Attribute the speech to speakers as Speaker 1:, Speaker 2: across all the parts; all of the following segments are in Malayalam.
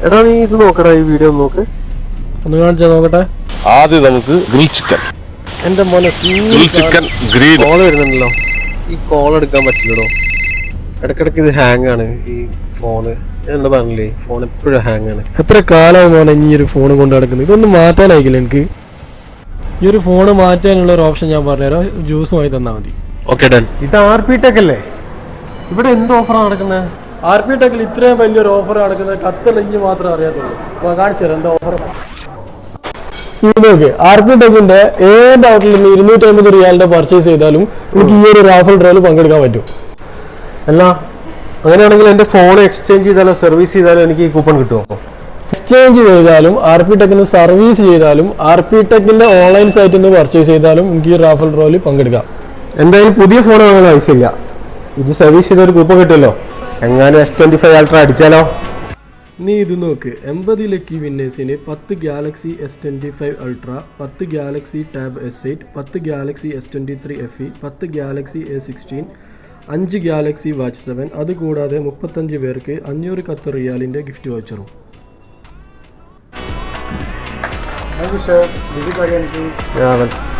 Speaker 1: എടാ നീ ഇത് നോക്കടാ, ഈ വീഡിയോ നോക്ക്,
Speaker 2: ഒന്ന് കാണിച്ചാ നോക്കട്ടെ.
Speaker 3: ആദ്യം നമുക്ക് ഗ്രിൽ ചിക്കൻ.
Speaker 2: എന്റെ മോനെ
Speaker 3: ഗ്രിൽ ചിക്കൻ ഗ്രീൻ
Speaker 1: കോൾ വരുന്നുണ്ടല്ലോ. ഈ കോൾ എടുക്കാൻ പറ്റില്ലടോ, ഇടക്കിടക്ക് ഇത് ഹാങ് ആണ് ഈ ഫോണ്. ഞാൻ പറഞ്ഞില്ലേ, ഫോൺ എപ്പോഴും ഹാങ് ആണ്.
Speaker 2: എത്ര കാലമായി മോനെ ഈ ഒരു ഫോൺ കൊണ്ട് നടക്കുന്നത്? ഇതൊന്നും മാറ്റാനായിക്കില്ല എനിക്ക്. ഈ ഒരു ഫോണ് മാറ്റാനുള്ള ഒരു ഓപ്ഷൻ ഞാൻ പറഞ്ഞുതരാം, ജ്യൂസുമായി തന്നാൽ മതി.
Speaker 1: Okay done. ഇത് RP ടെക് അല്ലേ? ഇവിടെ എന്ത് ഓഫറാണ് നടക്കുന്നത്?
Speaker 2: RP ടെക്കിൽ ഇത്രയും വലിയൊരു ഓഫർ നടക്കുന്നത് ഖത്തറിൽ മാത്രമേ അറിയാത്തുള്ളൂ. കാണിച്ചു തരാം എന്താ ഓഫർ. നോക്ക്, RP ടെക്കിന്റെ ഏത് ഔട്ട്ലെറ്റിൽ നിന്ന് 250 റിയാലിന്റെ പർച്ചേസ് ചെയ്താലും നമുക്ക് ഈ ഒരു റാഫൽ ഡ്രോയിൽ പങ്കെടുക്കാൻ പറ്റും.
Speaker 1: അല്ല അങ്ങനെയാണെങ്കിൽ എന്റെ ഫോൺ എക്സ്ചേഞ്ച് ചെയ്താലോ സർവീസ് ചെയ്താലോ എനിക്ക് ഈ കൂപ്പൺ കിട്ടുമോ?
Speaker 2: എക്സ്ചേഞ്ച് ചെയ്താലും RP ടെക്കിന് സർവീസ് ചെയ്താലും RP ടെക്കിന്റെ ഓൺലൈൻ സൈറ്റിൽ നിന്ന് പർച്ചേസ് ചെയ്താലും എനിക്ക് ഈ റാഫൽ ഡ്രോയിൽ പങ്കെടുക്കാം.
Speaker 1: എന്തായാലും പുതിയ ഫോൺ വാങ്ങാൻ ആവശ്യമില്ല, ഇത് സർവീസ് ചെയ്ത ഒരു കൂപ്പൺ കിട്ടുമല്ലോ. എങ്ങാനും S25 അൾട്ര അടിച്ചാലോ?
Speaker 2: നീ ഇത് നോക്ക്, 80 ലക്കി വിന്നേഴ്സിന് 10 Galaxy S25 ultra, 10 Galaxy tab S8, 10 Galaxy S23 FE, 10 Galaxy A16, 5 Galaxy watch 7. അതുകൂടാതെ 35 പേർക്ക് 500 ഖത്തർ റിയാലിന്റെ ഗിഫ്റ്റ് വൗച്ചറും.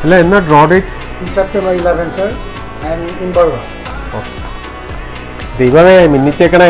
Speaker 1: അല്ല എന്നാ draw date?
Speaker 4: September 11, sir, and in Barwa.
Speaker 1: ദൈവമേ മിന്നിച്ചേക്കണേ.